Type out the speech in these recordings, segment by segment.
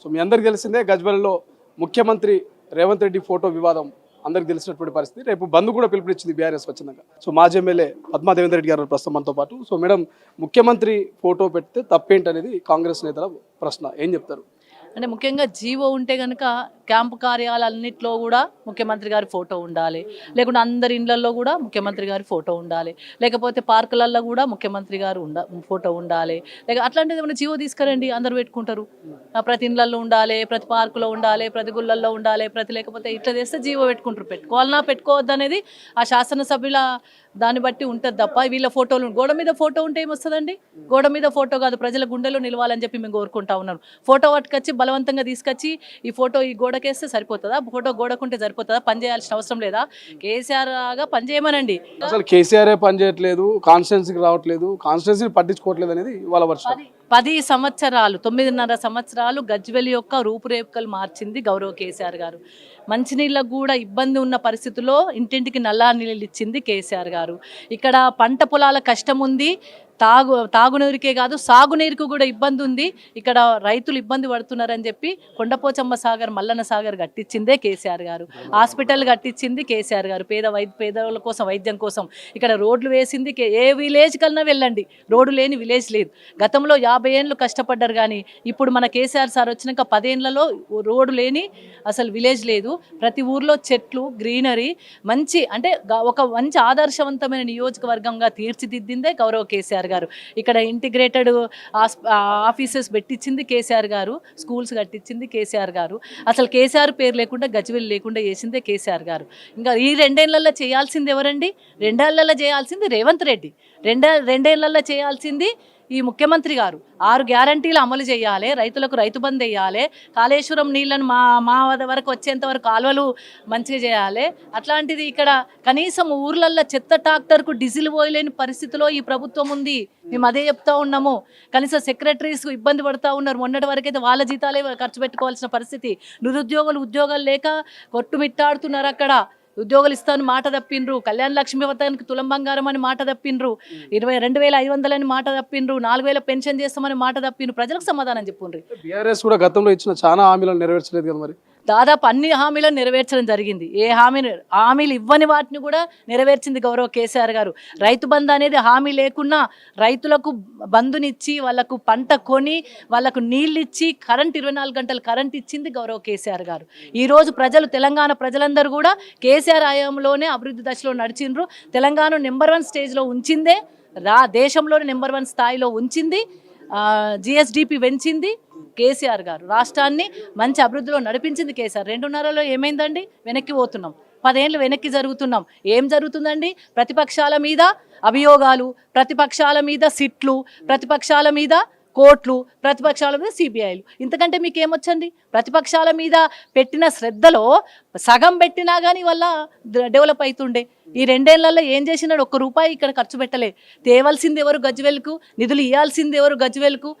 So మీ అందరికీ తెలిసిందే గజ్వేల్లో ముఖ్యమంత్రి రేవంత్ రెడ్డి ఫోటో వివాదం అందరికీ తెలిసినటువంటి పరిస్థితి. రేపు బంద్ కూడా పిలుపునిచ్చింది బీఆర్ఎస్ వచ్చినాక. సో మాజీ ఎమ్మెల్యే పద్మా దేవేందర్ రెడ్డి గారు ప్రస్తుతం మనతో పాటు. సో మేడం, ముఖ్యమంత్రి ఫోటో పెడితే తప్పేంటనేది కాంగ్రెస్ నేతల ప్రశ్న, ఏం చెప్తారు? అంటే ముఖ్యంగా జీవో ఉంటే కనుక క్యాంపు కార్యాలన్నింటిలో కూడా ముఖ్యమంత్రి గారి ఫోటో ఉండాలి, లేకుంటే అందరి ఇళ్లలో కూడా ముఖ్యమంత్రి గారి ఫోటో ఉండాలి, లేకపోతే పార్కులలో కూడా ముఖ్యమంత్రి గారు ఫోటో ఉండాలి. లేక అట్లాంటిది ఏమైనా జీవో తీసుకురండి, అందరు పెట్టుకుంటారు. ప్రతి ఇళ్లలో ఉండాలి, ప్రతి పార్కులో ఉండాలి, ప్రతి గుళ్ళల్లో ఉండాలి, లేకపోతే ఇట్లా చేస్తే జీవో పెట్టుకుంటారు. పెట్టుకోవాలన్నా పెట్టుకోవద్దు అనేది ఆ శాసనసభ్యుల దాన్ని బట్టి ఉంటుంది తప్ప వీళ్ళ ఫోటోలు గోడ మీద ఫోటో ఉంటే ఏమొస్తుందండి? గోడ మీద ఫోటో కాదు, ప్రజల గుండెలో నిలవాలని చెప్పి మేము కోరుకుంటా ఉన్నాం. ఫోటో పట్టుకొచ్చి బలవంతంగా తీసుకొచ్చి ఈ ఫోటో ఈ గోడకేస్తే సరిపోతుందా? ఫోటో గోడకుంటే సరిపోతుందా? పని చేయాల్సిన అవసరం లేదా? కేసీఆర్ లాగా పని చేయమనండి. అసలు కేసీఆర్ పని చేయట్లేదు, కాన్స్టిట్యున్సీకి రావట్లేదు, కాన్స్టిట్యున్సీని పట్టించుకోవట్లేదు అనేది వాళ్ళ వర్షం. 10 సంవత్సరాలు 9.5 సంవత్సరాలు గజ్వేల్ యొక్క రూపురేఖలు మార్చింది గౌరవ కేసీఆర్ గారు. మంచినీళ్ళకు కూడా ఇబ్బంది ఉన్న పరిస్థితుల్లో ఇంటింటికి నల్లా నీళ్ళు ఇచ్చింది కేసీఆర్ గారు. ఇక్కడ పంట పొలాల కష్టం ఉంది, తాగునీరుకే కాదు సాగునీరుకు కూడా ఇబ్బంది ఉంది. ఇక్కడ రైతులు ఇబ్బంది పడుతున్నారని చెప్పి కొండపోచమ్మ సాగర్, మల్లన్న సాగర్ కట్టించిందే కేసీఆర్ గారు. హాస్పిటల్ కట్టించింది కేసీఆర్ గారు. పేదవాళ్ళ కోసం, వైద్యం కోసం ఇక్కడ రోడ్లు వేసింది. ఏ విలేజ్ కన్నా వెళ్ళండి, రోడ్డు లేని విలేజ్ లేదు. గతంలో 50 ఏళ్ళు కష్టపడ్డారు, కానీ ఇప్పుడు మన కేసీఆర్ సార్ వచ్చినాక 10 ఏళ్లలో రోడ్డు లేని అసలు విలేజ్ లేదు. ప్రతి ఊర్లో చెట్లు, గ్రీనరీ, మంచి అంటే ఒక మంచి ఆదర్శవంతమైన నియోజకవర్గంగా తీర్చిదిద్దిందే గౌరవ కేసీఆర్ గారు. ఇక్కడ ఇంటిగ్రేటెడ్ ఆఫీసెస్ పెట్టించింది కేసీఆర్ గారు, స్కూల్స్ కట్టించింది కేసీఆర్ గారు. అసలు కేసీఆర్ పేరు లేకుండా గజ్వేల్ లేకుండా చేసిందే కేసీఆర్ గారు. ఇంకా ఈ 2 ఏళ్లలో చేయాల్సింది ఎవరండి? 2 ఏళ్లలో చేయాల్సింది రేవంత్ రెడ్డి. 2 ఏళ్లలో చేయాల్సింది ఈ ముఖ్యమంత్రి గారు. 6 గ్యారంటీలు అమలు చేయాలి, రైతులకు రైతు బంద్ వేయాలి, కాళేశ్వరం నీళ్లను మా వరకు వచ్చేంత వరకు కాలువలు మంచిగా చేయాలి. అట్లాంటిది ఇక్కడ కనీసం ఊర్లల్లో చెత్త ట్రాక్టర్కు డీజిల్ పోయలేని పరిస్థితిలో ఈ ప్రభుత్వం ఉంది. మేము అదే చెప్తా ఉన్నాము. కనీసం సెక్రటరీస్ ఇబ్బంది పడుతూ ఉన్నారు. మొన్నటి వరకైతే వాళ్ళ జీతాలే ఖర్చు పెట్టుకోవాల్సిన పరిస్థితి. నిరుద్యోగులు ఉద్యోగాలు లేక కొట్టుమిట్టాడుతున్నారు. అక్కడ ఉద్యోగాలు ఇస్తాను మాట తప్పిండ్రు, కళ్యాణ లక్ష్మి పథకానికి తులం బంగారం అని మాట తప్పిండ్రు, 22,500 అని మాట తప్పిండ్రు, 4,000 పెన్షన్ చేస్తామని మాట తప్పిండ్రు. ప్రజలకు సమాధానం చెప్పుండ్రి. బీఆర్ఎస్ కూడా గతంలో ఇచ్చిన చాలా హామీలను నెరవేర్చలేదు కదా మరి? దాదాపు అన్ని హామీలను నెరవేర్చడం జరిగింది. హామీలు ఇవ్వని వాటిని కూడా నెరవేర్చింది గౌరవ కేసీఆర్ గారు. రైతు బంధు అనేది హామీ లేకున్నా రైతులకు బంధునిచ్చి, వాళ్ళకు పంట కొని, వాళ్ళకు నీళ్ళు ఇచ్చి, కరెంట్ 24 గంటలు కరెంట్ ఇచ్చింది గౌరవ కేసీఆర్ గారు. ఈరోజు తెలంగాణ ప్రజలందరూ కూడా కేసీఆర్ హయాంలోనే అభివృద్ధి దశలో నడిచిండ్రు. తెలంగాణ నెంబర్ 1 స్టేజ్లో ఉంచిందే, దేశంలోనే నెంబర్ 1 స్థాయిలో ఉంచింది. GSDP పెంచింది కేసీఆర్ గారు. రాష్ట్రాన్ని మంచి అభివృద్ధిలో నడిపించింది కేసీఆర్. 2.5 ఏమైందండి? వెనక్కి పోతున్నాం. 10 ఏళ్ళు వెనక్కి జరుగుతున్నాం. ఏం జరుగుతుందండి? ప్రతిపక్షాల మీద అభియోగాలు, ప్రతిపక్షాల మీద సిట్లు, ప్రతిపక్షాల మీద కోర్టులు, ప్రతిపక్షాల మీద CBIలు. ఇంతకంటే మీకేమొచ్చండి? ప్రతిపక్షాల మీద పెట్టిన శ్రద్ధలో సగం పెట్టినా కానీ వల్ల డెవలప్ అవుతుండే. ఈ 2 ఏళ్లలో ఏం చేసినాడు? ₹1 ఇక్కడ ఖర్చు పెట్టలే. తేవాల్సింది ఎవరు గజ్వేల్కు? నిధులు ఇవ్వాల్సింది ఎవరు గజ్వేల్కు?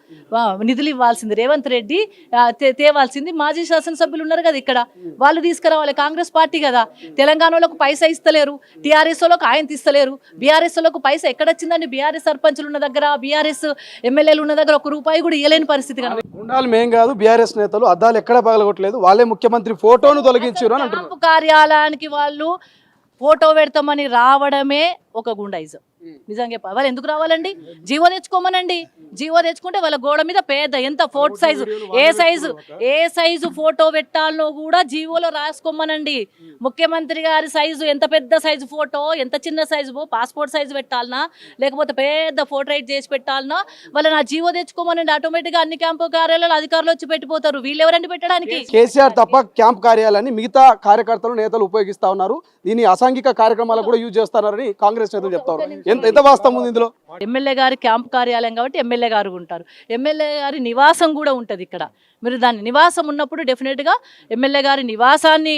నిధులు ఇవ్వాల్సింది రేవంత్ రెడ్డి, తేవాల్సింది మాజీ శాసనసభ్యులు ఉన్నారు కదా ఇక్కడ, వాళ్ళు తీసుకురావాలి. కాంగ్రెస్ పార్టీ కదా. తెలంగాణలోకి పైసా ఇస్తలేరు, TRSలోకి ఆయన తీస్తలేరు. BRSలోకి పైసా ఎక్కడొచ్చిందండి? BRS సర్పంచులు ఉన్న దగ్గర, BRS ఎమ్మెల్యేలు ఉన్న దగ్గర ₹1 కూడా ఇవ్వలేని పరిస్థితి కదా. ఉండాలి మేం కాదు, BRS నేతలు అద్దాలు ఎక్కడ పగలగొట్టలేదు, వాళ్ళే ముఖ్యమంత్రి ఫోటోను తొలగించారు అని అంటున్నారు. కార్యాలయానికి వాళ్ళు ఫోటో పెడతామని రావడమే ఒక గుండాయిజం. నిజంగా చెప్పాలి. వాళ్ళు ఎందుకు రావాలండి? జీవో తెచ్చుకోమనండి. జీవో తెచ్చుకుంటే వాళ్ళ గోడ మీద పెద్ద ఎంత ఫోటో సైజు, ఏ సైజు ఫోటో పెట్టాలనో కూడా జీవోలో రాసుకోమనండి. ముఖ్యమంత్రి గారి సైజు ఎంత పెద్ద సైజు ఫోటో, ఎంత చిన్న సైజు పాస్పోర్ట్ సైజు పెట్టాలనా, లేకపోతే పెద్ద ఫోటో రైట్ చేసి పెట్టాలనా, వాళ్ళని ఆ జీవో తెచ్చుకోమనండి. ఆటోమేటిక్గా అన్ని క్యాంపు కార్యాలయాలు అధికారులు వచ్చి పెట్టిపోతారు. వీళ్ళెవరండి పెట్టడానికి? కేసీఆర్ తప్ప క్యాంప్ కార్యాలయాన్ని మిగతా కార్యకర్తలు, నేతలు ఉపయోగిస్తా ఉన్నారు. దీన్ని అసాంఘిక కార్యక్రమాలకు కూడా యూజ్ చేస్తున్నారని కాంగ్రెస్ నేతలు చెప్తారు. ఎంత వాస్తవం ఉంది ఇందులో? ఎమ్మెల్యే గారి క్యాంప్ కార్యాలయం కాబట్టి ఎమ్మెల్యే గారు ఉంటారు. ఎమ్మెల్యే గారి నివాసం కూడా ఉంటుంది ఇక్కడ. మీరు దాని నివాసం ఉన్నప్పుడు డెఫినెట్గా ఎమ్మెల్యే గారి నివాసాన్ని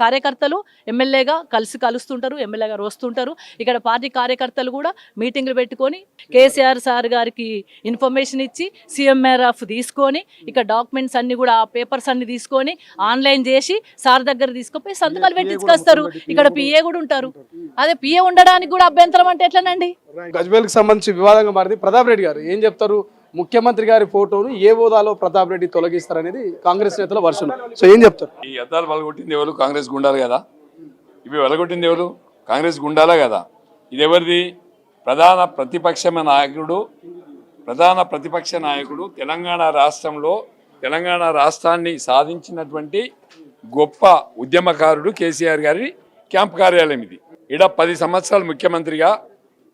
కార్యకర్తలు ఎమ్మెల్యేగా కలుస్తుంటారు, ఎమ్మెల్యే గారు వస్తుంటారు. ఇక్కడ పార్టీ కార్యకర్తలు కూడా మీటింగ్లు పెట్టుకొని కేసీఆర్ సార్ గారికి ఇన్ఫర్మేషన్ ఇచ్చి CMRF తీసుకొని ఇక్కడ డాక్యుమెంట్స్ అన్ని కూడా, ఆ పేపర్స్ అన్ని తీసుకొని ఆన్లైన్ చేసి సార్ దగ్గర తీసుకుపోయి సంతకాలు పెట్టించుకొస్తారు. ఇక్కడ PA కూడా ఉంటారు. అదే PA ఉండడానికి కూడా అభ్యంతరం అంటే ఎట్లనండి? గజ్వేల్కి సంబంధించి వివాదంగా మారింది. ప్రతాప్ రెడ్డి గారు ఏం చెప్తారు? ముఖ్యమంత్రి గారి ఫోటోను ఏ హోదాలో ప్రతాప్ రెడ్డి తొలగిస్తారనేది కాంగ్రెస్ నేతల వర్షం. సో ఏం చెప్తారు? ఈ అద్దాలు వెలగొట్టింది ఎవరు? కాంగ్రెస్ గుండాలు కదా. ఇవి వెలగొట్టింది ఎవరు? కాంగ్రెస్ గుండాలే కదా. ఇది ఎవరిది? ప్రధాన ప్రతిపక్ష నాయకుడు తెలంగాణ రాష్ట్రాన్ని సాధించినటువంటి గొప్ప ఉద్యమకారుడు కేసీఆర్ గారి క్యాంప్ కార్యాలయం ఇది. ఈడ 10 సంవత్సరాలు ముఖ్యమంత్రిగా,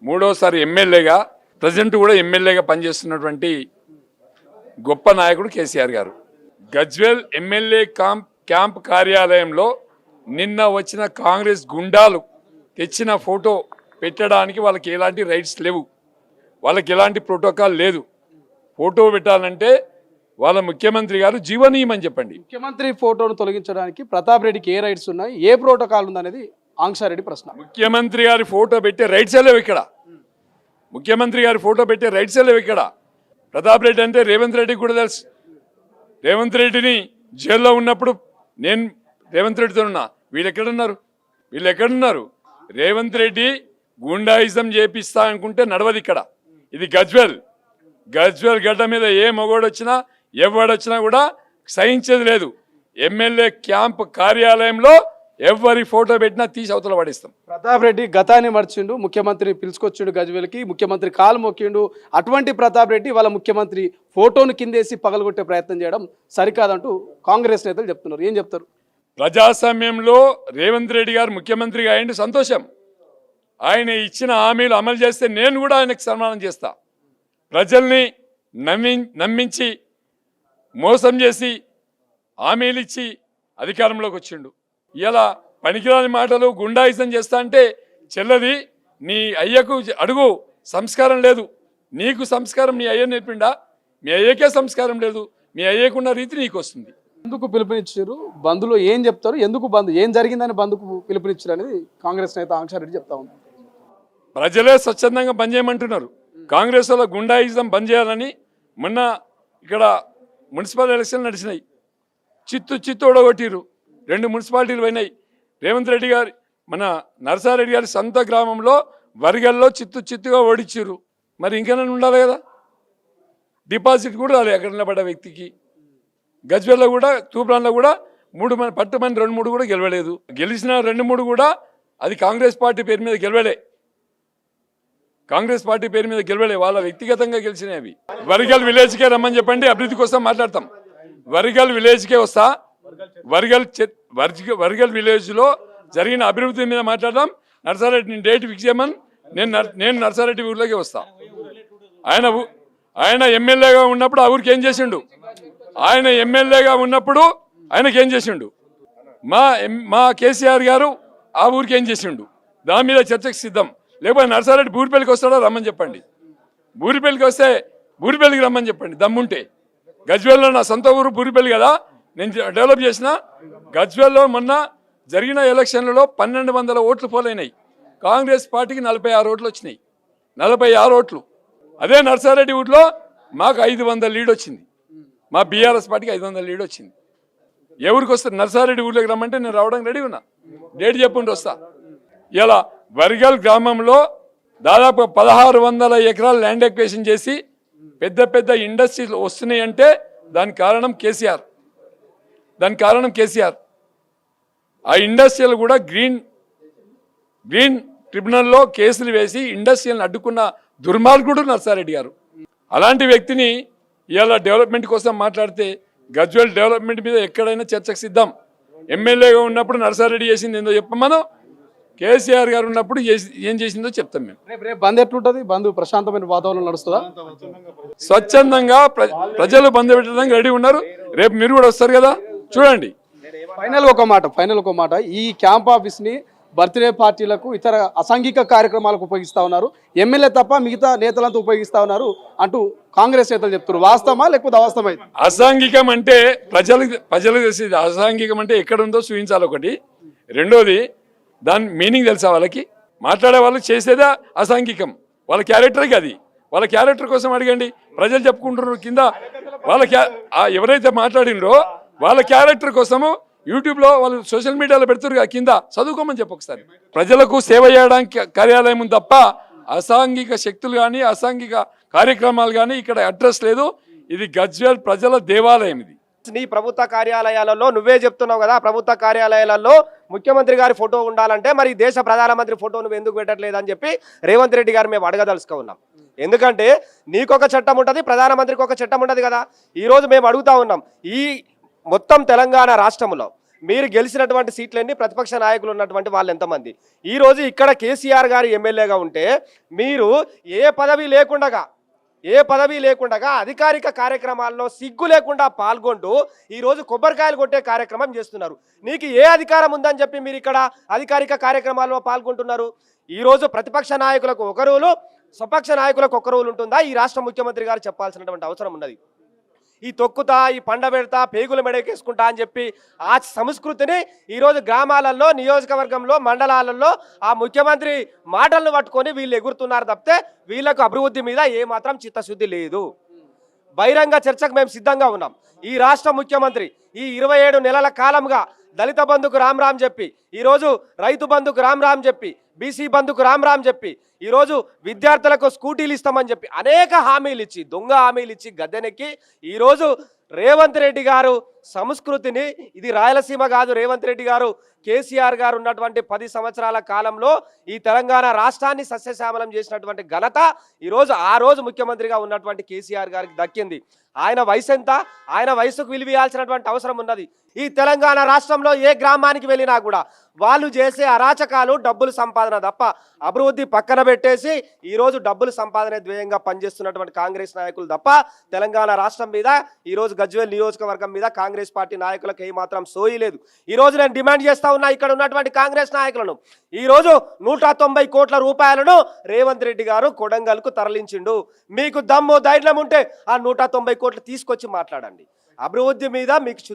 3వసారి ఎమ్మెల్యేగా, ప్రజెంట్ కూడా ఎమ్మెల్యేగా పనిచేస్తున్నటువంటి గొప్ప నాయకుడు కేసీఆర్ గారు. గజ్వేల్ ఎమ్మెల్యే క్యాంప్ కార్యాలయంలో నిన్న వచ్చిన కాంగ్రెస్ గుండాలు తెచ్చిన ఫోటో పెట్టడానికి వాళ్ళకి ఎలాంటి రైట్స్ లేవు, వాళ్ళకి ఎలాంటి ప్రోటోకాల్ లేదు. ఫోటో పెట్టాలంటే వాళ్ళ ముఖ్యమంత్రి గారు జీవనీయమని చెప్పండి. ముఖ్యమంత్రి ఫోటోను తొలగించడానికి ప్రతాప్ రెడ్డికి ఏ రైట్స్ ఉన్నాయి, ఏ ప్రోటోకాల్ ఉందనేది ఆంక్షారెడ్డి ప్రశ్న. ముఖ్యమంత్రి గారి ఫోటో పెట్టే రైట్స్ లేవు ఇక్కడ. ముఖ్యమంత్రి గారి ఫోటో పెట్టే రైట్స్ లేవు ఇక్కడ. ప్రతాప్ రెడ్డి అంటే రేవంత్ రెడ్డికి కూడా తెలుసు. రేవంత్ రెడ్డిని జైల్లో ఉన్నప్పుడు నేను రేవంత్ రెడ్డితో ఉన్నా. వీళ్ళు ఎక్కడున్నారు? రేవంత్ రెడ్డి గుండాయిజం చేపిస్తా అనుకుంటే నడవదు ఇక్కడ. ఇది గజ్వేల్ గడ్డ మీద ఏ మొగోడు వచ్చినా ఎవడొచ్చినా కూడా సహించేది లేదు. ఎమ్మెల్యే క్యాంప్ కార్యాలయంలో ఎవరి ఫోటో పెట్టినా తీసి అవతల పడేస్తాం. ప్రతాప్ రెడ్డి గతాన్ని మర్చిండు, ముఖ్యమంత్రిని పిలుచుకొచ్చిండు గజ్వేల్కి, ముఖ్యమంత్రి కాలు మొక్కిండు. అటువంటి ప్రతాప్ రెడ్డి వాళ్ళ ముఖ్యమంత్రి ఫోటోను కిందేసి పగలగొట్టే ప్రయత్నం చేయడం సరికాదంటూ కాంగ్రెస్ నేతలు చెప్తున్నారు. ఏం చెప్తారు? ప్రజాస్వామ్యంలో రేవంత్ రెడ్డి గారు ముఖ్యమంత్రిగా అయ్యిండు, సంతోషం. ఆయన ఇచ్చిన హామీలు అమలు చేస్తే నేను కూడా ఆయనకు సన్మానం చేస్తా. ప్రజల్ని నమ్మించి మోసం చేసి హామీలు ఇచ్చి అధికారంలోకి వచ్చిండు. ఇలా పనికిరాని మాటలు గుండాయిజం చేస్తా అంటే చెల్లది. నీ అయ్యకు అడుగు, సంస్కారం లేదు. నీకు సంస్కారం నీ అయ్య నేర్పిండా? మీ అయ్యకే సంస్కారం లేదు. మీ అయ్యకున్న రీతి నీకు వస్తుంది. ఎందుకు పిలుపునిచ్చారు? బంద్లో ఏం చెప్తారు? ఎందుకు బంద్, ఏం జరిగిందని బంద్కు పిలుపునిచ్చారు అనేది కాంగ్రెస్ నేత ఆంక్షారెడ్డి చెప్తా ఉన్నారు. ప్రజలే స్వచ్ఛందంగా బంద్ చేయమంటున్నారు. కాంగ్రెస్ వాళ్ళ గుండాయిజం బంద్ చేయాలని మొన్న ఇక్కడ మున్సిపల్ ఎలక్షన్లు నడిచినాయి. చిత్తు ఓడగొట్టిరు. 2 మున్సిపాలిటీలు పోయినాయి. రేవంత్ రెడ్డి గారి మన నరసారెడ్డి గారి సొంత గ్రామంలో వరిగల్లో చిత్తుగా ఓడించారు. మరి ఇంకేమైనా ఉండాలి కదా. డిపాజిట్ కూడా రాలేదు అక్కడ నిలబడ్డ వ్యక్తికి. గజ్వేల్లో కూడా, తూప్రాన్లో కూడా 3 మంది పట్టుమని 2-3 కూడా గెలవలేదు. గెలిచిన 2-3 కూడా అది కాంగ్రెస్ పార్టీ పేరు మీద గెలవలే. వాళ్ళ వ్యక్తిగతంగా గెలిచినవి అవి. వరిగల్ విలేజ్కే రమ్మని చెప్పండి, అభివృద్ధి కోసం మాట్లాడతాం. వరిగల్ విలేజ్కే వస్తా. వరిగల్ విలేజ్లో జరిగిన అభివృద్ధి మీద మాట్లాడదాం. నర్సారెడ్డి డేట్ ఫిక్స్ చేయమని నేను నర్సారెడ్డి ఊర్లోకి వస్తా. ఆయన ఎమ్మెల్యేగా ఉన్నప్పుడు ఆ ఊరికి ఏం చేసిండు? ఆయనకేం చేసిండు? మా కేసీఆర్ గారు ఆ ఊరికి ఏం చేసిండు? దాని మీద చర్చకు సిద్ధం. లేకపోతే నర్సారెడ్డి బూరిపల్లికి వస్తాడో రమ్మని చెప్పండి. బూరిపల్లికి వస్తే బూరిపల్లికి రమ్మని చెప్పండి దమ్ముంటే. గజ్వేల్లో నా సొంత ఊరు బూరిపల్లి కదా, నేను డెవలప్ చేసిన. గజ్వేల్లో మొన్న జరిగిన ఎలక్షన్లలో 1200 ఓట్లు పోలైనాయి. కాంగ్రెస్ పార్టీకి 46 ఓట్లు వచ్చినాయి. 46 ఓట్లు. అదే నర్సారెడ్డి ఊర్లో మాకు 500 లీడ్ వచ్చింది. మా బీఆర్ఎస్ పార్టీకి 500 లీడ్ వచ్చింది. ఎవరికి వస్తారు? నర్సారెడ్డి ఊర్లోకి రమ్మంటే నేను రావడానికి రెడీ ఉన్నా. డేట్ చెప్పుంటే వస్తా. ఇలా వరిగల్ గ్రామంలో దాదాపు 1600 ఎకరాలు ల్యాండ్ ఎక్వేషన్ చేసి పెద్ద ఇండస్ట్రీలు వస్తున్నాయంటే దానికి కారణం కేసీఆర్. ఆ ఇండస్ట్రియల్ కూడా గ్రీన్ ట్రిబ్యునల్లో కేసులు వేసి ఇండస్ట్రియల్ని అడ్డుకున్న దుర్మార్గుడు నర్సారెడ్డి గారు. అలాంటి వ్యక్తిని ఇవాళ డెవలప్మెంట్ కోసం మాట్లాడితే గజ్వేల్ డెవలప్మెంట్ మీద ఎక్కడైనా చర్చకు సిద్ధం. ఎమ్మెల్యేగా ఉన్నప్పుడు నర్సారెడ్డి చేసింది ఏందో చెప్పమను, కేసీఆర్ గారు ఉన్నప్పుడు ఏం చేసిందో చెప్తాం మేము. రేపు బంద్ ఎట్లుంటుంది? బంద్ ప్రశాంతమైన వాతావరణం నడుస్తుందా? స్వచ్ఛందంగా ప్రజలు బంద్ పెట్టడానికి రెడీ ఉన్నారు. రేపు మీరు కూడా వస్తారు కదా, చూడండి. ఫైనల్ ఒక మాట, ఈ క్యాంప్ ఆఫీస్ని బర్త్డే పార్టీలకు, ఇతర అసాంఘిక కార్యక్రమాలకు ఉపయోగిస్తూ ఉన్నారు, ఎమ్మెల్యే తప్ప మిగతా నేతలంతా ఉపయోగిస్తూ ఉన్నారు అంటూ కాంగ్రెస్ నేతలు చెప్తారు. వాస్తవమా లేకపోతే అవాస్తవమా? అసాంఘికం అంటే ప్రజలకు తెలిసేది. అసాంఘికం అంటే ఎక్కడ ఉందో చూపించాలి ఒకటి. రెండోది దాని మీనింగ్ తెలుసా వాళ్ళకి? మాట్లాడే వాళ్ళకి చేసేదా అసాంఘికం. వాళ్ళ క్యారెక్టర్కి అది. వాళ్ళ క్యారెక్టర్ కోసం అడగండి. ప్రజలు చెప్పుకుంటున్నారు కింద. ఎవరైతే మాట్లాడినరో వాళ్ళ క్యారెక్టర్ కోసము యూట్యూబ్లో వాళ్ళు సోషల్ మీడియాలో పెడుతున్నారు కింద, చదువుకోమని చెప్పు ఒకసారి. ప్రజలకు సేవ చేయడానికి కార్యాలయం ఉంది తప్ప అసాంఘిక శక్తులు కానీ అసాంఘిక కార్యక్రమాలు కానీ ఇక్కడ అడ్రస్ లేదు. ఇది గజ్వేల్ ప్రజల దేవాలయం. ఇది నీ ప్రభుత్వ కార్యాలయాలలో నువ్వే చెప్తున్నావు కదా, ప్రభుత్వ కార్యాలయాలలో ముఖ్యమంత్రి గారి ఫోటో ఉండాలంటే మరి దేశ ప్రధానమంత్రి ఫోటో నువ్వు ఎందుకు పెట్టట్లేదు అని చెప్పి రేవంత్ రెడ్డి గారు మేము అడగదలుచుకో ఉన్నాం. ఎందుకంటే నీకొక చట్టం ఉంటుంది, ప్రధానమంత్రికి ఒక చట్టం ఉంటుంది కదా. ఈరోజు మేము అడుగుతా ఉన్నాం, ఈ మొత్తం తెలంగాణ రాష్ట్రంలో మీరు గెలిచినటువంటి సీట్లన్నీ ప్రతిపక్ష నాయకులు ఉన్నటువంటి వాళ్ళు ఎంతమంది? ఈరోజు ఇక్కడ కేసీఆర్ గారు ఎమ్మెల్యేగా ఉంటే మీరు ఏ పదవి లేకుండా అధికారిక కార్యక్రమాల్లో సిగ్గు లేకుండా పాల్గొంటూ ఈరోజు కొబ్బరికాయలు కొట్టే కార్యక్రమం చేస్తున్నారు. నీకు ఏ అధికారం ఉందని చెప్పి మీరు ఇక్కడ అధికారిక కార్యక్రమాల్లో పాల్గొంటున్నారు? ఈరోజు ప్రతిపక్ష నాయకులకు ఒక రూలు, స్వపక్ష నాయకులకు ఒక రూలు ఉంటుందా? ఈ రాష్ట్ర ముఖ్యమంత్రి గారు చెప్పాల్సినటువంటి అవసరం ఉన్నది. ఈ తొక్కుతా, ఈ పండ పెడతా, పేగుల మెడకేసుకుంటా అని చెప్పి ఆ సంస్కృతిని ఈరోజు గ్రామాలలో, నియోజకవర్గంలో, మండలాలలో ఆ ముఖ్యమంత్రి మాటలను పట్టుకొని వీళ్ళు ఎగురుతున్నారు తప్పితే వీళ్ళకు అభివృద్ధి మీద ఏమాత్రం చిత్తశుద్ధి లేదు. బహిరంగ చర్చకు మేము సిద్ధంగా ఉన్నాం. ఈ రాష్ట్ర ముఖ్యమంత్రి ఈ 27 నెలల కాలంగా దళిత బంధుకు రామ్ రామ్ చెప్పి, ఈరోజు రైతు బంధుకు రామ్ రామ్ చెప్పి, బీసీ బంధుకు రామ్ రామ్ చెప్పి, ఈరోజు విద్యార్థులకు స్కూటీలు ఇస్తామని చెప్పి అనేక హామీలు ఇచ్చి, దొంగ హామీలు ఇచ్చి గద్దెనెక్కి ఈరోజు రేవంత్ రెడ్డి గారు సంస్కృతిని, ఇది రాయలసీమ కాదు, రేవంత్ రెడ్డి గారు కేసీఆర్ గారు ఉన్నటువంటి 10 సంవత్సరాల కాలంలో ఈ తెలంగాణ రాష్ట్రాన్ని సస్యశ్యామలం చేసినటువంటి ఘనత ఈరోజు ఆ రోజు ముఖ్యమంత్రిగా ఉన్నటువంటి కేసీఆర్ గారికి దక్కింది. ఆయన వయసు ఎంత? ఆయన వయసుకు విలువయాల్సినటువంటి అవసరం ఉన్నది. ఈ తెలంగాణ రాష్ట్రంలో ఏ గ్రామానికి వెళ్ళినా కూడా వాళ్ళు చేసే అరాచకాలు, డబ్బులు సంపాదన తప్ప అభివృద్ధి పక్కన పెట్టేసి ఈరోజు డబ్బులు సంపాదన ధ్యేయంగా పనిచేస్తున్నటువంటి కాంగ్రెస్ నాయకులు తప్ప తెలంగాణ రాష్ట్రం మీద, ఈరోజు గజ్వేల్ నియోజకవర్గం మీద కాంగ్రెస్ పార్టీ నాయకులకు ఏమాత్రం సోయి లేదు. ఈరోజు నేను డిమాండ్ చేస్తా ఉన్నా ఇక్కడ ఉన్నటువంటి కాంగ్రెస్ నాయకులను, ఈరోజు 190 కోట్ల రూపాయలను రేవంత్ రెడ్డి గారు కొడంగల్కు తరలించిండు. మీకు దమ్ము ధైర్యం ఉంటే ఆ 190 కోట్లు తీసుకొచ్చి మాట్లాడండి. అభివృద్ధి మీద మీకు